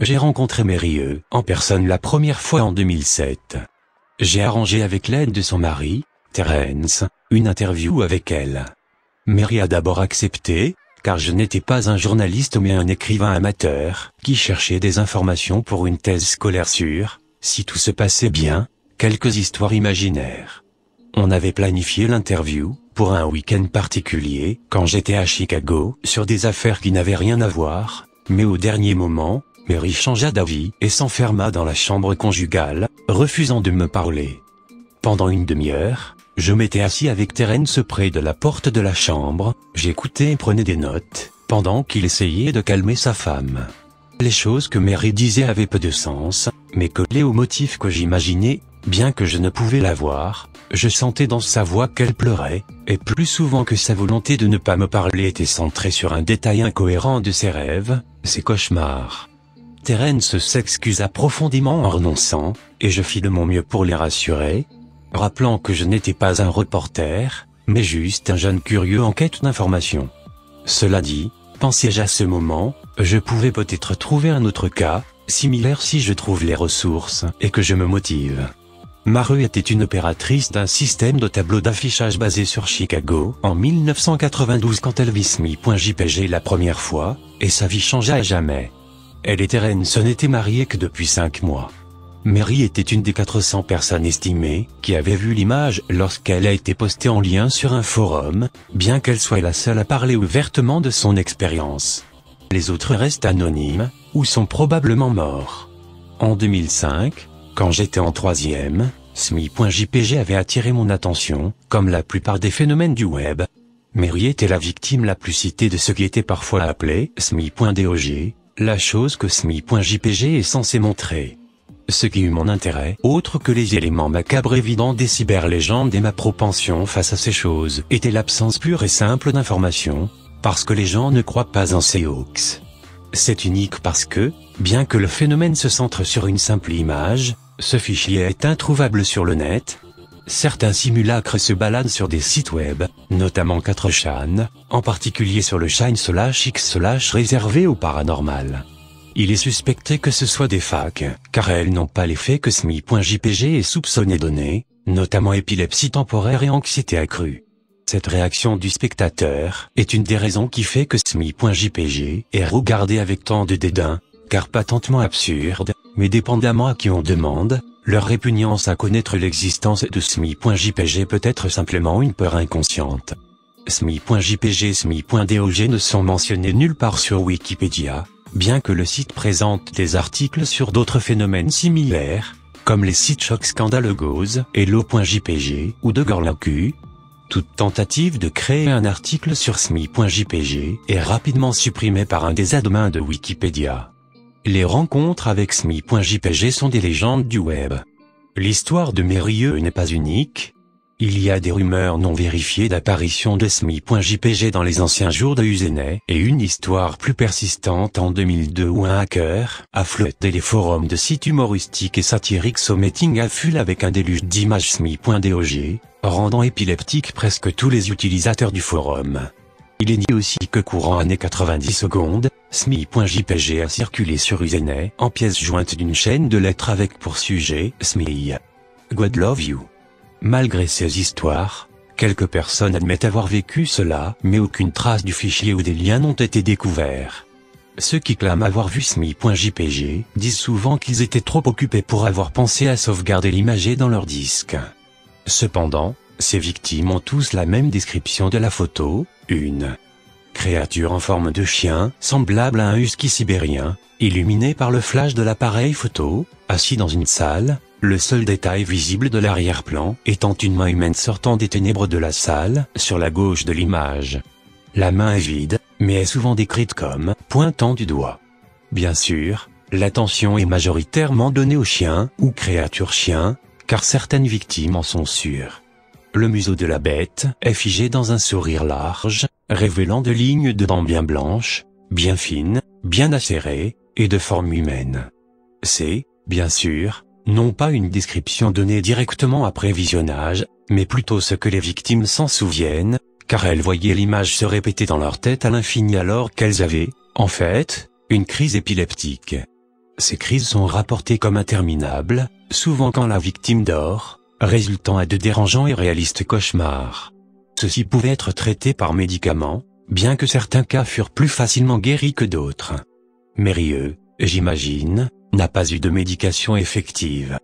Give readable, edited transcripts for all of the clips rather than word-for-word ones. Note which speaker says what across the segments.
Speaker 1: J'ai rencontré Mary en personne la première fois en 2007. J'ai arrangé avec l'aide de son mari, Terence, une interview avec elle. Mary a d'abord accepté, car je n'étais pas un journaliste mais un écrivain amateur, qui cherchait des informations pour une thèse scolaire sur, si tout se passait bien, quelques histoires imaginaires. On avait planifié l'interview, pour un week-end particulier, quand j'étais à Chicago, sur des affaires qui n'avaient rien à voir, mais au dernier moment, Mary changea d'avis et s'enferma dans la chambre conjugale, refusant de me parler. Pendant une demi-heure, je m'étais assis avec Terence près de la porte de la chambre, j'écoutais et prenais des notes, pendant qu'il essayait de calmer sa femme. Les choses que Mary disait avaient peu de sens, mais collées au motif que j'imaginais, bien que je ne pouvais la voir, je sentais dans sa voix qu'elle pleurait, et plus souvent que sa volonté de ne pas me parler était centrée sur un détail incohérent de ses rêves, ses cauchemars. Terence s'excusa profondément en renonçant, et je fis de mon mieux pour les rassurer, rappelant que je n'étais pas un reporter, mais juste un jeune curieux en quête d'informations. Cela dit, pensais-je à ce moment, je pouvais peut-être trouver un autre cas, similaire si je trouve les ressources et que je me motive. Mary était une opératrice d'un système de tableaux d'affichage basé sur Chicago en 1992 quand elle vit SMI.jpg la première fois, et sa vie changea à jamais. Elle et Terence n'étaient mariés que depuis 5 mois. Mary était une des 400 personnes estimées qui avaient vu l'image lorsqu'elle a été postée en lien sur un forum, bien qu'elle soit la seule à parler ouvertement de son expérience. Les autres restent anonymes, ou sont probablement morts. En 2005, quand j'étais en 3e, SMI.jpg avait attiré mon attention, comme la plupart des phénomènes du web. Mary était la victime la plus citée de ce qui était parfois appelé SMI.dog, la chose que SMI.jpg est censé montrer. Ce qui eut mon intérêt, autre que les éléments macabres évidents des cyberlégendes et ma propension face à ces choses, était l'absence pure et simple d'informations, parce que les gens ne croient pas en ces hoax. C'est unique parce que, bien que le phénomène se centre sur une simple image, ce fichier est introuvable sur le net. Certains simulacres se baladent sur des sites web, notamment 4chan, en particulier sur le Shine/X/ réservé au paranormal. Il est suspecté que ce soit des fakes, car elles n'ont pas l'effet que SMI.jpg est soupçonné donner, notamment épilepsie temporaire et anxiété accrue. Cette réaction du spectateur est une des raisons qui fait que SMI.jpg est regardé avec tant de dédain, car patentement absurde, mais dépendamment à qui on demande, leur répugnance à connaître l'existence de SMI.jpg peut être simplement une peur inconsciente. SMI.jpg et SMI.dog ne sont mentionnés nulle part sur Wikipédia, bien que le site présente des articles sur d'autres phénomènes similaires, comme les sites Choc Scandale Goz, Hello.jpg ou de Gorlaku. Toute tentative de créer un article sur SMI.jpg est rapidement supprimée par un des admins de Wikipédia. Les rencontres avec SMI.jpg sont des légendes du web. L'histoire de Mary n'est pas unique. Il y a des rumeurs non vérifiées d'apparition de SMI.jpg dans les anciens jours de Usenet, et une histoire plus persistante en 2002 où un hacker a flouté les forums de sites humoristiques et satiriques Something à full avec un déluge d'images SMI.dog, rendant épileptiques presque tous les utilisateurs du forum. Il est dit aussi que courant années 90 secondes, SMI.jpg a circulé sur Usenet en pièces jointes d'une chaîne de lettres avec pour sujet SMI. God love you. Malgré ces histoires, quelques personnes admettent avoir vécu cela, mais aucune trace du fichier ou des liens n'ont été découverts. Ceux qui clament avoir vu SMI.jpg disent souvent qu'ils étaient trop occupés pour avoir pensé à sauvegarder l'image dans leur disque. Cependant, ces victimes ont tous la même description de la photo, une créature en forme de chien, semblable à un husky sibérien, illuminé par le flash de l'appareil photo, assis dans une salle, le seul détail visible de l'arrière-plan étant une main humaine sortant des ténèbres de la salle, sur la gauche de l'image. La main est vide, mais est souvent décrite comme pointant du doigt. Bien sûr, l'attention est majoritairement donnée aux chiens ou créatures chiens, car certaines victimes en sont sûres. Le museau de la bête est figé dans un sourire large, révélant de lignes de dents bien blanches, bien fines, bien acérées, et de forme humaine. C'est, bien sûr, non pas une description donnée directement après visionnage, mais plutôt ce que les victimes s'en souviennent, car elles voyaient l'image se répéter dans leur tête à l'infini alors qu'elles avaient, en fait, une crise épileptique. Ces crises sont rapportées comme interminables, souvent quand la victime dort, résultant à de dérangeants et réalistes cauchemars. Ceux-ci pouvaient être traités par médicaments, bien que certains cas furent plus facilement guéris que d'autres. Mérieux, j'imagine, n'a pas eu de médication effective.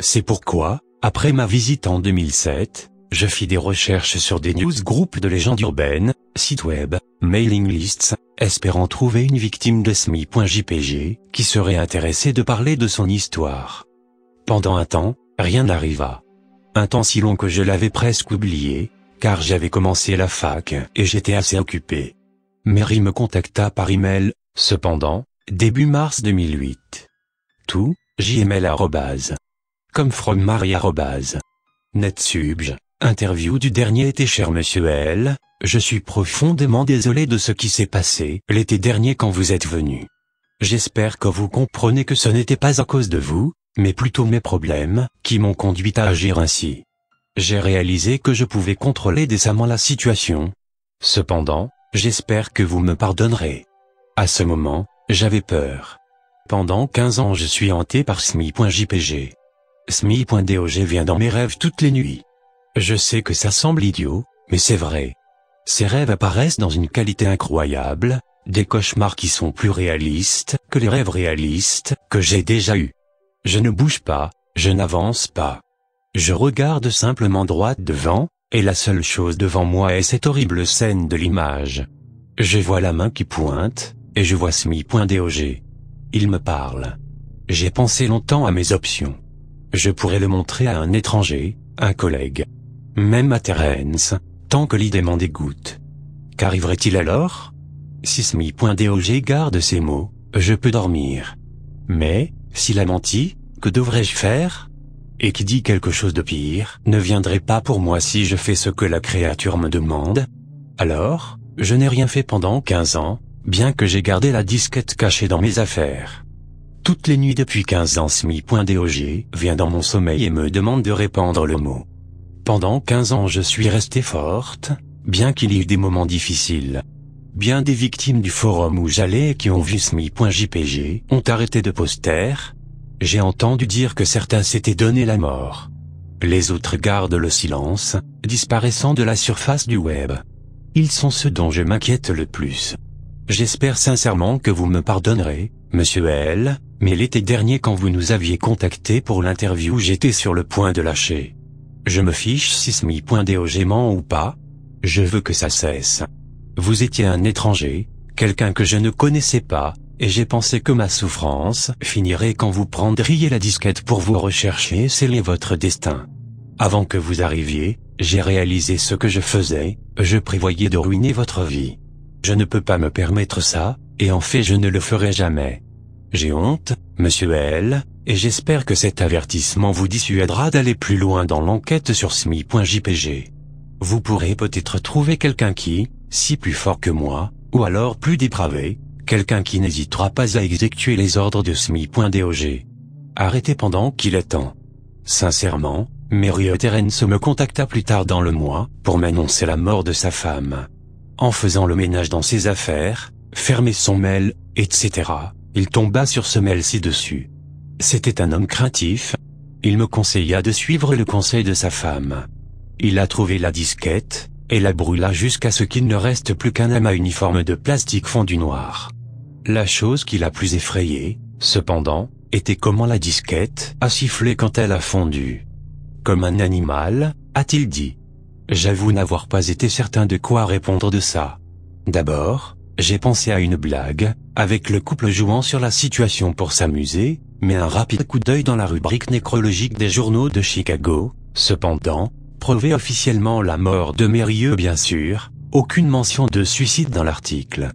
Speaker 1: C'est pourquoi, après ma visite en 2007, je fis des recherches sur des newsgroups de légendes urbaines, sites web, mailing lists, espérant trouver une victime de SMI.jpg, qui serait intéressée de parler de son histoire. Pendant un temps, rien n'arriva. Un temps si long que je l'avais presque oublié, car j'avais commencé la fac et j'étais assez occupé. Mary me contacta par email, cependant, début mars 2008. Tout, jml@, comme from Marie @ netsubj. Interview du dernier été. Cher Monsieur L, je suis profondément désolé de ce qui s'est passé l'été dernier quand vous êtes venu. J'espère que vous comprenez que ce n'était pas à cause de vous, mais plutôt mes problèmes, qui m'ont conduit à agir ainsi. J'ai réalisé que je pouvais contrôler décemment la situation. Cependant, j'espère que vous me pardonnerez. À ce moment, j'avais peur. Pendant 15 ans je suis hanté par SMI.jpg. SMI.dog vient dans mes rêves toutes les nuits. Je sais que ça semble idiot, mais c'est vrai. Ces rêves apparaissent dans une qualité incroyable, des cauchemars qui sont plus réalistes que les rêves réalistes que j'ai déjà eus. Je ne bouge pas, je n'avance pas. Je regarde simplement droit devant, et la seule chose devant moi est cette horrible scène de l'image. Je vois la main qui pointe, et je vois SMI.dog. Il me parle. J'ai pensé longtemps à mes options. Je pourrais le montrer à un étranger, un collègue. Même à Terence, tant que l'idée m'en dégoûte. Qu'arriverait-il alors? Si SMI.dog garde ces mots, je peux dormir. Mais, s'il a menti, que devrais-je faire? Et qui dit quelque chose de pire, ne viendrait pas pour moi si je fais ce que la créature me demande? Alors, je n'ai rien fait pendant 15 ans, bien que j'ai gardé la disquette cachée dans mes affaires. Toutes les nuits depuis 15 ans SMI.dog vient dans mon sommeil et me demande de répandre le mot. Pendant 15 ans je suis restée forte, bien qu'il y ait eu des moments difficiles. Bien des victimes du forum où j'allais et qui ont vu SMI.jpg ont arrêté de poster. J'ai entendu dire que certains s'étaient donné la mort. Les autres gardent le silence, disparaissant de la surface du web. Ils sont ceux dont je m'inquiète le plus. J'espère sincèrement que vous me pardonnerez, Monsieur L, mais l'été dernier quand vous nous aviez contacté pour l'interview j'étais sur le point de lâcher. Je me fiche si SMI.dog ment ou pas. Je veux que ça cesse. Vous étiez un étranger, quelqu'un que je ne connaissais pas, et j'ai pensé que ma souffrance finirait quand vous prendriez la disquette pour vous rechercher et sceller votre destin. Avant que vous arriviez, j'ai réalisé ce que je faisais, je prévoyais de ruiner votre vie. Je ne peux pas me permettre ça, et en fait je ne le ferai jamais. J'ai honte, Monsieur L, et j'espère que cet avertissement vous dissuadera d'aller plus loin dans l'enquête sur SMI.jpg. Vous pourrez peut-être trouver quelqu'un qui, si plus fort que moi, ou alors plus dépravé, quelqu'un qui n'hésitera pas à exécuter les ordres de SMI.dog. Arrêtez pendant qu'il est temps. Sincèrement, Mary Terence me contacta plus tard dans le mois, pour m'annoncer la mort de sa femme. En faisant le ménage dans ses affaires, fermer son mail, etc., il tomba sur ce mail ci-dessus. C'était un homme craintif. Il me conseilla de suivre le conseil de sa femme. Il a trouvé la disquette, et la brûla jusqu'à ce qu'il ne reste plus qu'un amas uniforme de plastique fondu noir. La chose qui l'a plus effrayé, cependant, était comment la disquette a sifflé quand elle a fondu. Comme un animal, a-t-il dit. J'avoue n'avoir pas été certain de quoi répondre de ça. D'abord, j'ai pensé à une blague, avec le couple jouant sur la situation pour s'amuser, mais un rapide coup d'œil dans la rubrique nécrologique des journaux de Chicago, cependant, prouvait officiellement la mort de Mérieux bien sûr, aucune mention de suicide dans l'article.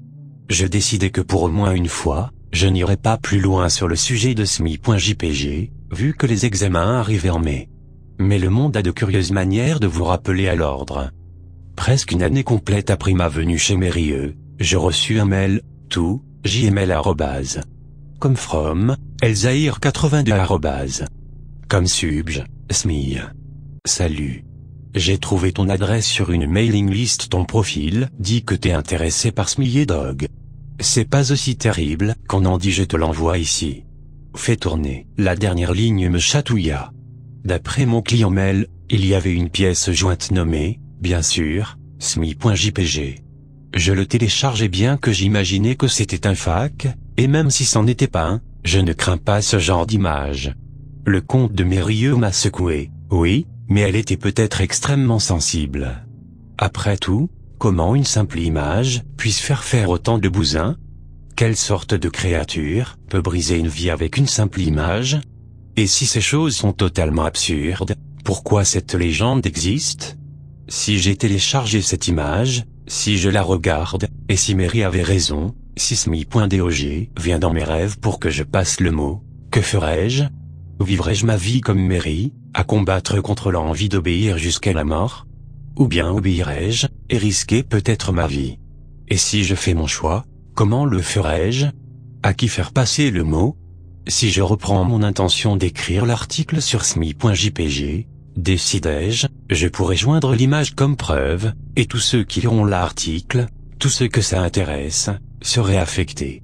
Speaker 1: Je décidai que pour au moins une fois, je n'irai pas plus loin sur le sujet de SMI.jpg, vu que les examens arrivaient en mai. Mais le monde a de curieuses manières de vous rappeler à l'ordre. Presque une année complète après ma venue chez Mérieux, je reçus un mail, tout, jml@, comme from, elzahir82 @, comme subj, SMI. Salut. J'ai trouvé ton adresse sur une mailing list, ton profil dit que t'es intéressé par SMI et Dog. C'est pas aussi terrible qu'on en dit, je te l'envoie ici. Fait tourner. La dernière ligne me chatouilla. D'après mon client mail, il y avait une pièce jointe nommée, bien sûr, SMI.jpg. Je le téléchargeais bien que j'imaginais que c'était un FAQ, et même si c'en était pas un, je ne crains pas ce genre d'image. Le comte de Mérieux m'a secoué, oui, mais elle était peut-être extrêmement sensible. Après tout, comment une simple image puisse faire autant de bousins? Quelle sorte de créature peut briser une vie avec une simple image? Et si ces choses sont totalement absurdes, pourquoi cette légende existe? Si j'ai téléchargé cette image, si je la regarde, et si Mary avait raison, si SMI.dog vient dans mes rêves pour que je passe le mot, que ferais-je? Vivrais-je ma vie comme Mary, à combattre contre l'envie d'obéir jusqu'à la mort? Ou bien obéirais-je, et risquer peut-être ma vie? Et si je fais mon choix, comment le ferais-je? À qui faire passer le mot? Si je reprends mon intention d'écrire l'article sur SMI.jpg, décidais-je, je pourrais joindre l'image comme preuve, et tous ceux qui liront l'article, tous ceux que ça intéresse, seraient affectés.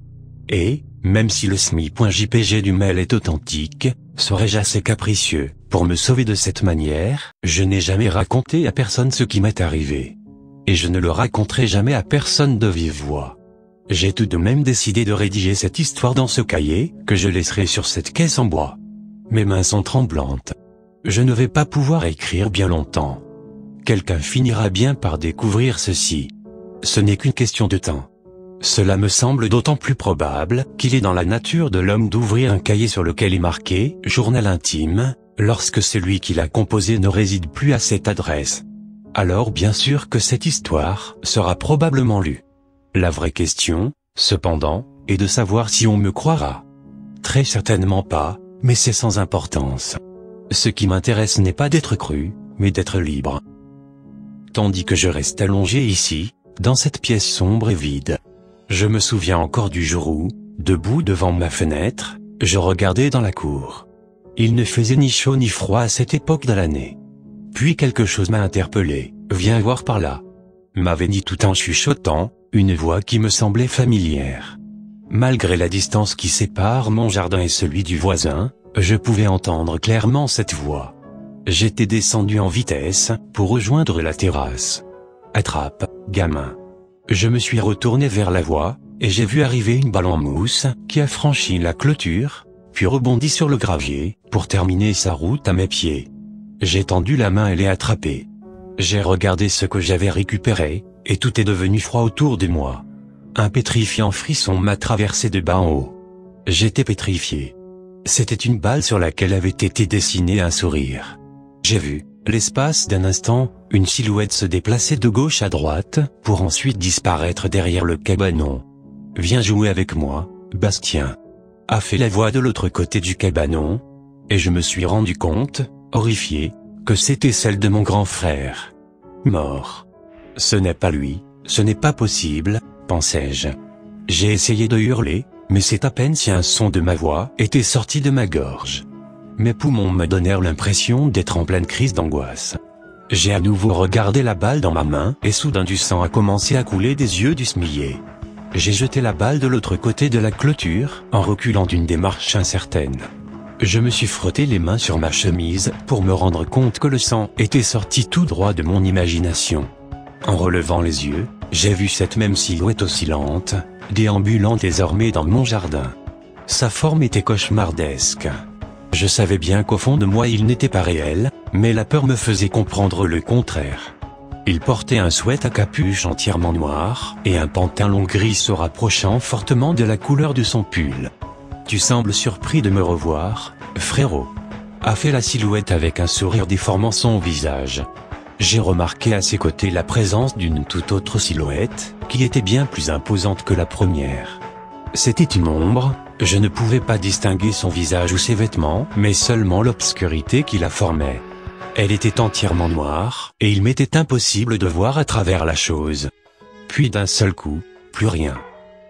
Speaker 1: Et, même si le SMI.jpg du mail est authentique, serais-je assez capricieux pour me sauver de cette manière? Je n'ai jamais raconté à personne ce qui m'est arrivé. Et je ne le raconterai jamais à personne de vive voix. J'ai tout de même décidé de rédiger cette histoire dans ce cahier, que je laisserai sur cette caisse en bois. Mes mains sont tremblantes. Je ne vais pas pouvoir écrire bien longtemps. Quelqu'un finira bien par découvrir ceci. Ce n'est qu'une question de temps. Cela me semble d'autant plus probable qu'il est dans la nature de l'homme d'ouvrir un cahier sur lequel est marqué « Journal intime » lorsque celui qui l'a composé ne réside plus à cette adresse. Alors bien sûr que cette histoire sera probablement lue. La vraie question, cependant, est de savoir si on me croira. Très certainement pas, mais c'est sans importance. Ce qui m'intéresse n'est pas d'être cru, mais d'être libre. Tandis que je reste allongé ici, dans cette pièce sombre et vide. Je me souviens encore du jour où, debout devant ma fenêtre, je regardais dans la cour. Il ne faisait ni chaud ni froid à cette époque de l'année. Puis quelque chose m'a interpellé. « Viens voir par là », m'avait dit tout en chuchotant, une voix qui me semblait familière. Malgré la distance qui sépare mon jardin et celui du voisin, je pouvais entendre clairement cette voix. J'étais descendu en vitesse, pour rejoindre la terrasse. « Attrape, gamin !» Je me suis retourné vers la voie, et j'ai vu arriver une balle en mousse, qui a franchi la clôture, puis rebondi sur le gravier, pour terminer sa route à mes pieds. J'ai tendu la main et l'ai attrapée. J'ai regardé ce que j'avais récupéré, et tout est devenu froid autour de moi. Un pétrifiant frisson m'a traversé de bas en haut. J'étais pétrifié. C'était une balle sur laquelle avait été dessiné un sourire. J'ai vu, l'espace d'un instant, une silhouette se déplacer de gauche à droite, pour ensuite disparaître derrière le cabanon. « Viens jouer avec moi, Bastien », a fait la voix de l'autre côté du cabanon, et je me suis rendu compte, horrifié, que c'était celle de mon grand frère. Mort. Ce n'est pas lui, ce n'est pas possible, pensais-je. J'ai essayé de hurler, mais c'est à peine si un son de ma voix était sorti de ma gorge. Mes poumons me donnèrent l'impression d'être en pleine crise d'angoisse. J'ai à nouveau regardé la balle dans ma main, et soudain du sang a commencé à couler des yeux du smillet. J'ai jeté la balle de l'autre côté de la clôture, en reculant d'une démarche incertaine. Je me suis frotté les mains sur ma chemise, pour me rendre compte que le sang était sorti tout droit de mon imagination. En relevant les yeux, j'ai vu cette même silhouette oscillante, déambulant désormais dans mon jardin. Sa forme était cauchemardesque. Je savais bien qu'au fond de moi il n'était pas réel, mais la peur me faisait comprendre le contraire. Il portait un sweat à capuche entièrement noir, et un pantalon gris se rapprochant fortement de la couleur de son pull. « Tu sembles surpris de me revoir, frérot », a fait la silhouette avec un sourire déformant son visage. J'ai remarqué à ses côtés la présence d'une toute autre silhouette, qui était bien plus imposante que la première. C'était une ombre, je ne pouvais pas distinguer son visage ou ses vêtements, mais seulement l'obscurité qui la formait. Elle était entièrement noire, et il m'était impossible de voir à travers la chose. Puis d'un seul coup, plus rien.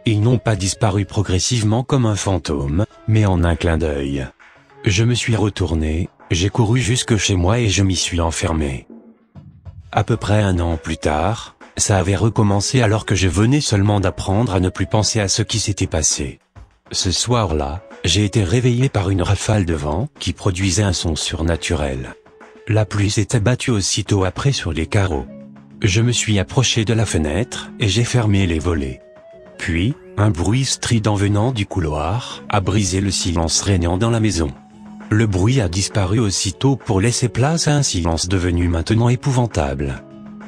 Speaker 1: Ils n'ont pas disparu progressivement comme un fantôme, mais en un clin d'œil. Je me suis retourné, j'ai couru jusque chez moi et je m'y suis enfermé. À peu près 1 an plus tard, ça avait recommencé alors que je venais seulement d'apprendre à ne plus penser à ce qui s'était passé. Ce soir-là, J'ai été réveillé par une rafale de vent qui produisait un son surnaturel. La pluie s'est abattue aussitôt après sur les carreaux. Je me suis approché de la fenêtre et j'ai fermé les volets. Puis, un bruit strident venant du couloir a brisé le silence régnant dans la maison. Le bruit a disparu aussitôt pour laisser place à un silence devenu maintenant épouvantable.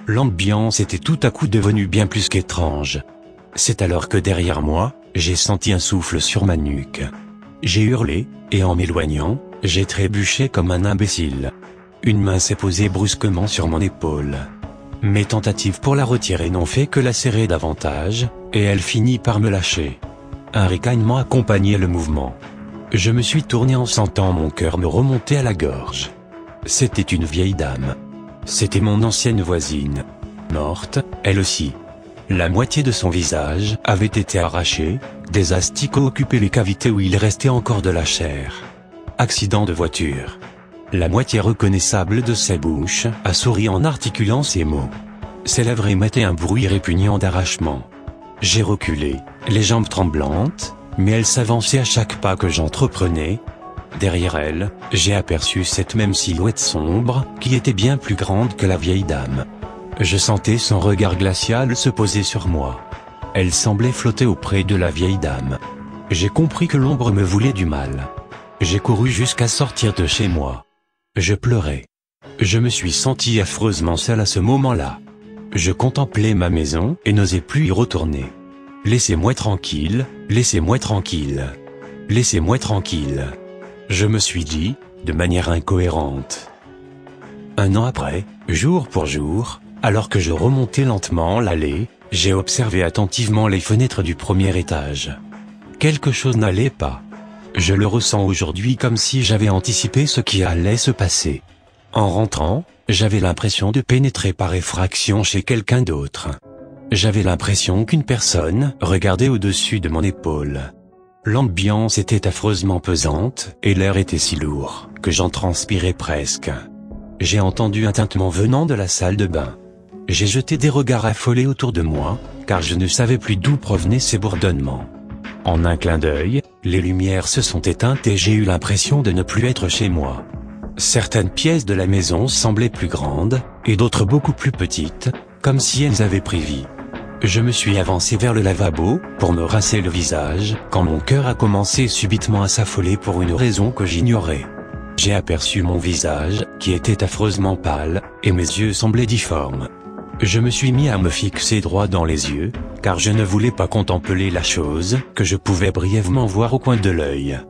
Speaker 1: L'ambiance était tout à coup devenue bien plus qu'étrange. C'est alors que derrière moi, j'ai senti un souffle sur ma nuque. J'ai hurlé, et en m'éloignant, j'ai trébuché comme un imbécile. Une main s'est posée brusquement sur mon épaule. Mes tentatives pour la retirer n'ont fait que la serrer davantage, et elle finit par me lâcher. Un ricanement accompagnait le mouvement. Je me suis tourné en sentant mon cœur me remonter à la gorge. C'était une vieille dame. C'était mon ancienne voisine. Morte, elle aussi. La moitié de son visage avait été arrachée, des asticots occupaient les cavités où il restait encore de la chair. Accident de voiture. La moitié reconnaissable de ses bouches a souri en articulant ces mots. Ses lèvres émettaient un bruit répugnant d'arrachement. J'ai reculé, les jambes tremblantes, mais elle s'avançait à chaque pas que j'entreprenais. Derrière elle, j'ai aperçu cette même silhouette sombre, qui était bien plus grande que la vieille dame. Je sentais son regard glacial se poser sur moi. Elle semblait flotter auprès de la vieille dame. J'ai compris que l'ombre me voulait du mal. J'ai couru jusqu'à sortir de chez moi. Je pleurais. Je me suis senti affreusement seul à ce moment-là. Je contemplais ma maison et n'osais plus y retourner. Laissez-moi tranquille, laissez-moi tranquille. Laissez-moi tranquille. Je me suis dit, de manière incohérente. Un an après, jour pour jour, alors que je remontais lentement l'allée, j'ai observé attentivement les fenêtres du premier étage. Quelque chose n'allait pas. Je le ressens aujourd'hui comme si j'avais anticipé ce qui allait se passer. En rentrant, j'avais l'impression de pénétrer par effraction chez quelqu'un d'autre. J'avais l'impression qu'une personne regardait au-dessus de mon épaule. L'ambiance était affreusement pesante, et l'air était si lourd, que j'en transpirais presque. J'ai entendu un tintement venant de la salle de bain. J'ai jeté des regards affolés autour de moi, car je ne savais plus d'où provenaient ces bourdonnements. En un clin d'œil, les lumières se sont éteintes et j'ai eu l'impression de ne plus être chez moi. Certaines pièces de la maison semblaient plus grandes, et d'autres beaucoup plus petites, comme si elles avaient pris vie. Je me suis avancé vers le lavabo, pour me rincer le visage, quand mon cœur a commencé subitement à s'affoler pour une raison que j'ignorais. J'ai aperçu mon visage, qui était affreusement pâle, et mes yeux semblaient difformes. Je me suis mis à me fixer droit dans les yeux, car je ne voulais pas contempler la chose, que je pouvais brièvement voir au coin de l'œil.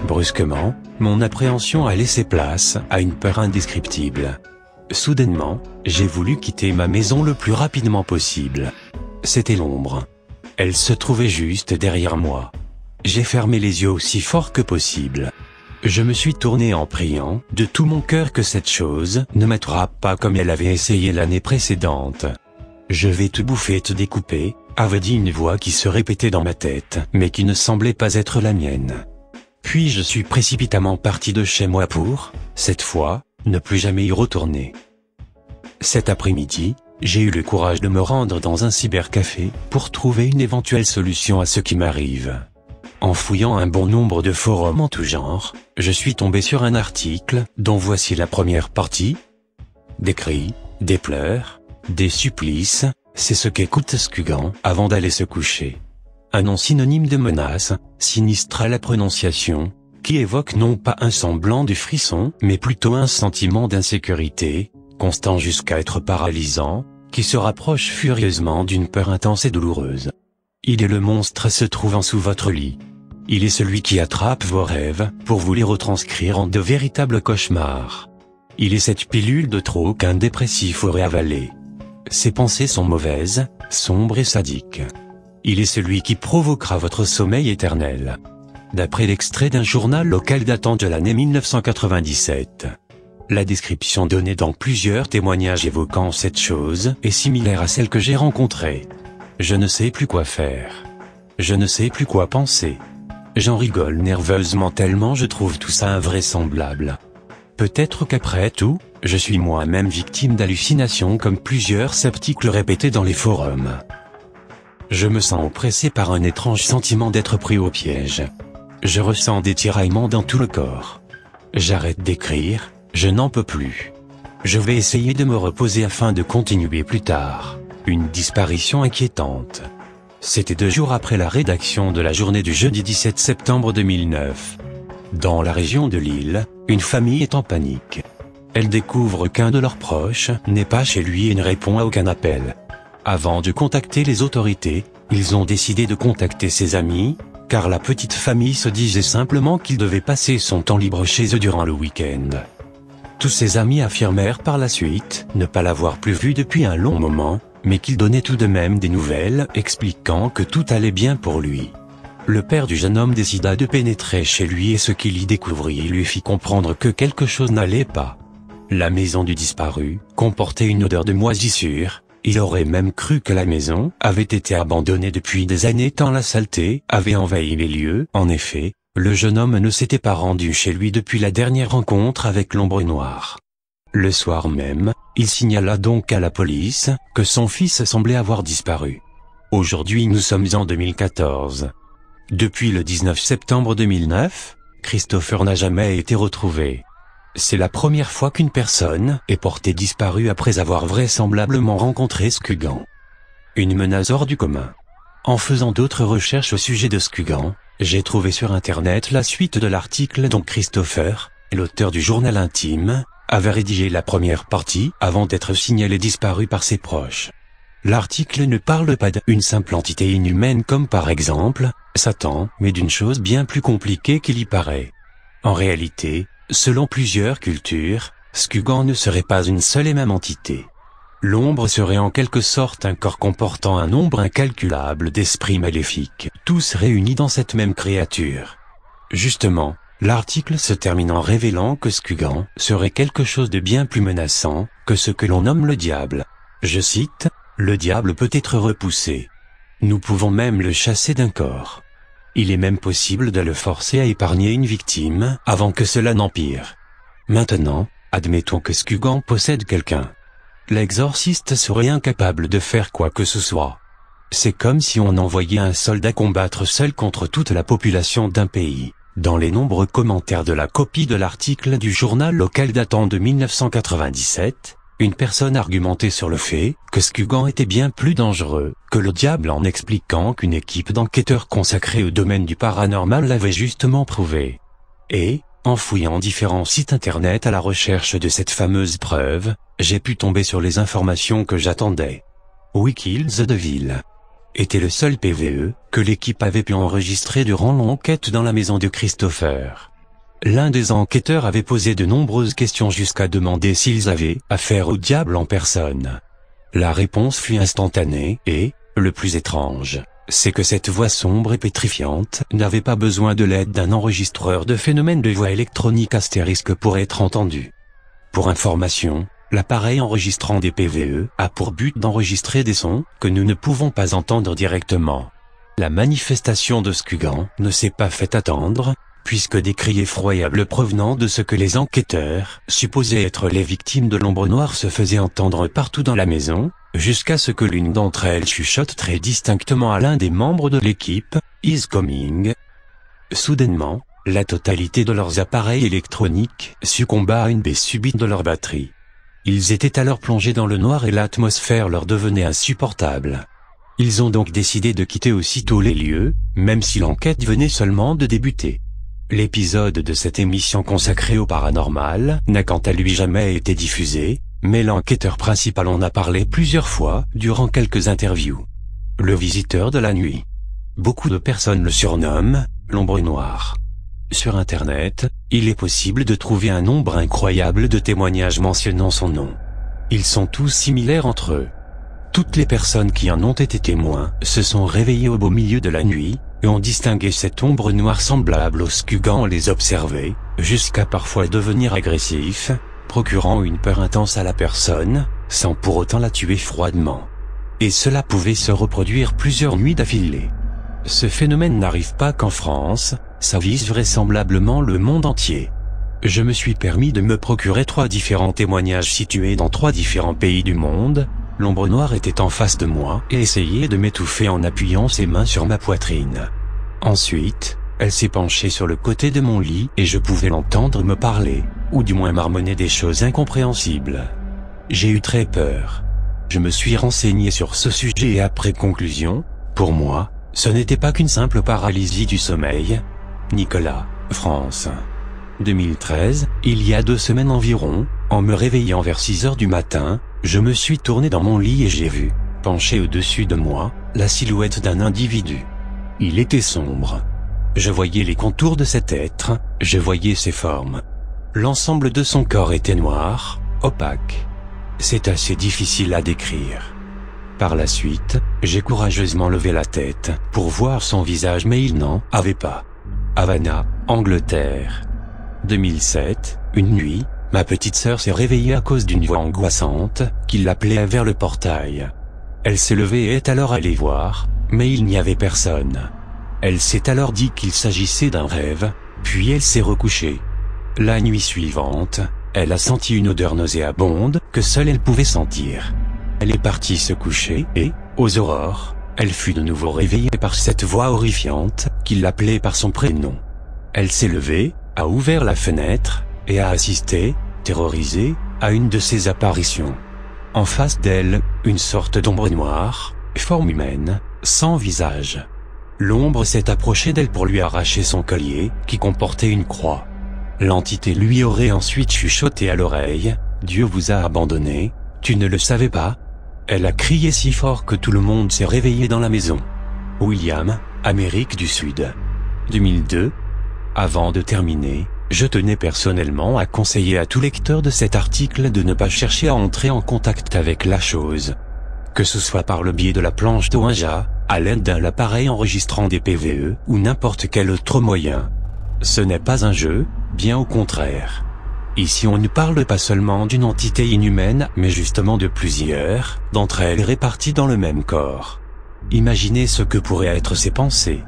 Speaker 1: Brusquement, mon appréhension a laissé place à une peur indescriptible. Soudainement, j'ai voulu quitter ma maison le plus rapidement possible. C'était l'ombre. Elle se trouvait juste derrière moi. J'ai fermé les yeux aussi fort que possible. Je me suis tourné en priant de tout mon cœur que cette chose ne m'attrape pas comme elle avait essayé l'année précédente. Je vais te bouffer, te découper, avait dit une voix qui se répétait dans ma tête, mais qui ne semblait pas être la mienne. Puis je suis précipitamment parti de chez moi pour, cette fois, ne plus jamais y retourner. Cet après-midi, j'ai eu le courage de me rendre dans un cybercafé pour trouver une éventuelle solution à ce qui m'arrive. En fouillant un bon nombre de forums en tout genre, je suis tombé sur un article dont voici la première partie. Des cris, des pleurs, des supplices, c'est ce qu'écoute Skugan avant d'aller se coucher. Un nom synonyme de menace, sinistre à la prononciation, qui évoque non pas un semblant de frisson, mais plutôt un sentiment d'insécurité, constant jusqu'à être paralysant, qui se rapproche furieusement d'une peur intense et douloureuse. Il est le monstre se trouvant sous votre lit. Il est celui qui attrape vos rêves pour vous les retranscrire en de véritables cauchemars. Il est cette pilule de trop qu'un dépressif aurait avalée. Ses pensées sont mauvaises, sombres et sadiques. Il est celui qui provoquera votre sommeil éternel. D'après l'extrait d'un journal local datant de l'année 1997. La description donnée dans plusieurs témoignages évoquant cette chose est similaire à celle que j'ai rencontrée. Je ne sais plus quoi faire. Je ne sais plus quoi penser. J'en rigole nerveusement tellement je trouve tout ça invraisemblable. Peut-être qu'après tout, je suis moi-même victime d'hallucinations comme plusieurs sceptiques le répétaient dans les forums. Je me sens oppressé par un étrange sentiment d'être pris au piège. Je ressens des tiraillements dans tout le corps. J'arrête d'écrire, je n'en peux plus. Je vais essayer de me reposer afin de continuer plus tard. Une disparition inquiétante. C'était 2 jours après la rédaction de la journée du jeudi 17 septembre 2009. Dans la région de Lille, une famille est en panique. Elle découvre qu'un de leurs proches n'est pas chez lui et ne répond à aucun appel. Avant de contacter les autorités, ils ont décidé de contacter ses amis, car la petite famille se disait simplement qu'il devait passer son temps libre chez eux durant le week-end. Tous ses amis affirmèrent par la suite ne pas l'avoir plus vu depuis un long moment, mais qu'il donnait tout de même des nouvelles expliquant que tout allait bien pour lui. Le père du jeune homme décida de pénétrer chez lui et ce qu'il y découvrit lui fit comprendre que quelque chose n'allait pas. La maison du disparu comportait une odeur de moisissure. Il aurait même cru que la maison avait été abandonnée depuis des années tant la saleté avait envahi les lieux. En effet, le jeune homme ne s'était pas rendu chez lui depuis la dernière rencontre avec l'ombre noire. Le soir même, il signala donc à la police que son fils semblait avoir disparu. Aujourd'hui nous sommes en 2014. Depuis le 19 septembre 2009, Christopher n'a jamais été retrouvé. C'est la première fois qu'une personne est portée disparue après avoir vraisemblablement rencontré Scugan. Une menace hors du commun. En faisant d'autres recherches au sujet de Scugan, j'ai trouvé sur internet la suite de l'article dont Christopher, l'auteur du journal intime, avait rédigé la première partie avant d'être signalé disparu par ses proches. L'article ne parle pas d'une simple entité inhumaine comme par exemple Satan, mais d'une chose bien plus compliquée qu'il y paraît. En réalité, selon plusieurs cultures, Scugan ne serait pas une seule et même entité. L'ombre serait en quelque sorte un corps comportant un nombre incalculable d'esprits maléfiques, tous réunis dans cette même créature. Justement, l'article se termine en révélant que Scugan serait quelque chose de bien plus menaçant que ce que l'on nomme le diable. Je cite, « Le diable peut être repoussé. Nous pouvons même le chasser d'un corps. Il est même possible de le forcer à épargner une victime avant que cela n'empire. Maintenant, admettons que Scugan possède quelqu'un. L'exorciste serait incapable de faire quoi que ce soit. C'est comme si on envoyait un soldat combattre seul contre toute la population d'un pays. » Dans les nombreux commentaires de la copie de l'article du journal local datant de 1997, une personne argumentait sur le fait que Scugan était bien plus dangereux que le diable en expliquant qu'une équipe d'enquêteurs consacrés au domaine du paranormal l'avait justement prouvé. Et, en fouillant différents sites internet à la recherche de cette fameuse preuve, j'ai pu tomber sur les informations que j'attendais. Wikills Deville était le seul PVE que l'équipe avait pu enregistrer durant l'enquête dans la maison de Christopher. L'un des enquêteurs avait posé de nombreuses questions jusqu'à demander s'ils avaient affaire au diable en personne. La réponse fut instantanée et, le plus étrange, c'est que cette voix sombre et pétrifiante n'avait pas besoin de l'aide d'un enregistreur de phénomènes de voix électronique astérisque pour être entendue. Pour information, l'appareil enregistrant des PVE a pour but d'enregistrer des sons que nous ne pouvons pas entendre directement. La manifestation de Scugan ne s'est pas fait attendre, puisque des cris effroyables provenant de ce que les enquêteurs supposaient être les victimes de l'ombre noire se faisaient entendre partout dans la maison, jusqu'à ce que l'une d'entre elles chuchote très distinctement à l'un des membres de l'équipe, « Is coming ». Soudainement, la totalité de leurs appareils électroniques succomba à une baisse subite de leur batterie. Ils étaient alors plongés dans le noir et l'atmosphère leur devenait insupportable. Ils ont donc décidé de quitter aussitôt les lieux, même si l'enquête venait seulement de débuter. L'épisode de cette émission consacrée au paranormal n'a quant à lui jamais été diffusé, mais l'enquêteur principal en a parlé plusieurs fois durant quelques interviews. Le visiteur de la nuit. Beaucoup de personnes le surnomment l'ombre noire. Sur Internet, il est possible de trouver un nombre incroyable de témoignages mentionnant son nom. Ils sont tous similaires entre eux. Toutes les personnes qui en ont été témoins se sont réveillées au beau milieu de la nuit, et ont distingué cette ombre noire semblable au Scugan les observer, jusqu'à parfois devenir agressif, procurant une peur intense à la personne, sans pour autant la tuer froidement. Et cela pouvait se reproduire plusieurs nuits d'affilée. Ce phénomène n'arrive pas qu'en France, ça vise vraisemblablement le monde entier. Je me suis permis de me procurer 3 différents témoignages situés dans 3 différents pays du monde. L'ombre noire était en face de moi et essayait de m'étouffer en appuyant ses mains sur ma poitrine. Ensuite, Elle s'est penchée sur le côté de mon lit et je pouvais l'entendre me parler, ou du moins marmonner des choses incompréhensibles. J'ai eu très peur. Je me suis renseigné sur ce sujet et après conclusion, pour moi, ce n'était pas qu'une simple paralysie du sommeil. Nicolas, France. 2013, il y a 2 semaines environ, en me réveillant vers 6 heures du matin, je me suis tourné dans mon lit et j'ai vu, penché au-dessus de moi, la silhouette d'un individu. Il était sombre. Je voyais les contours de cet être, je voyais ses formes. L'ensemble de son corps était noir, opaque. C'est assez difficile à décrire. Par la suite, j'ai courageusement levé la tête pour voir son visage mais il n'en avait pas. Havana, Angleterre. 2007, une nuit, ma petite sœur s'est réveillée à cause d'une voix angoissante qui l'appelait vers le portail. Elle s'est levée et est alors allée voir, mais il n'y avait personne. Elle s'est alors dit qu'il s'agissait d'un rêve, puis elle s'est recouchée. La nuit suivante, elle a senti une odeur nauséabonde que seule elle pouvait sentir. Elle est partie se coucher et, aux aurores, elle fut de nouveau réveillée par cette voix horrifiante qui l'appelait par son prénom. Elle s'est levée, a ouvert la fenêtre, et a assisté, terrorisée, à une de ces apparitions. En face d'elle, une sorte d'ombre noire, forme humaine, sans visage. L'ombre s'est approchée d'elle pour lui arracher son collier, qui comportait une croix. L'entité lui aurait ensuite chuchoté à l'oreille, « Dieu vous a abandonné, tu ne le savais pas ?» Elle a crié si fort que tout le monde s'est réveillé dans la maison. William, Amérique du Sud. 2002. Avant de terminer, je tenais personnellement à conseiller à tout lecteur de cet article de ne pas chercher à entrer en contact avec la chose. Que ce soit par le biais de la planche de Ouija, à l'aide d'un appareil enregistrant des PVE ou n'importe quel autre moyen. Ce n'est pas un jeu, bien au contraire. Ici on ne parle pas seulement d'une entité inhumaine, mais justement de plusieurs, d'entre elles réparties dans le même corps. Imaginez ce que pourraient être ces pensées.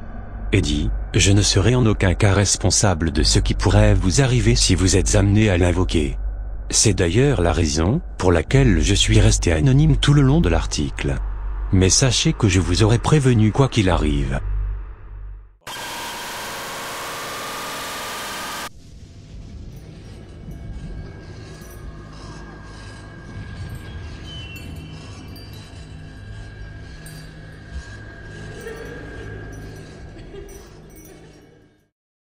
Speaker 1: Eddie, je ne serai en aucun cas responsable de ce qui pourrait vous arriver si vous êtes amené à l'invoquer. C'est d'ailleurs la raison pour laquelle je suis resté anonyme tout le long de l'article. Mais sachez que je vous aurais prévenu quoi qu'il arrive.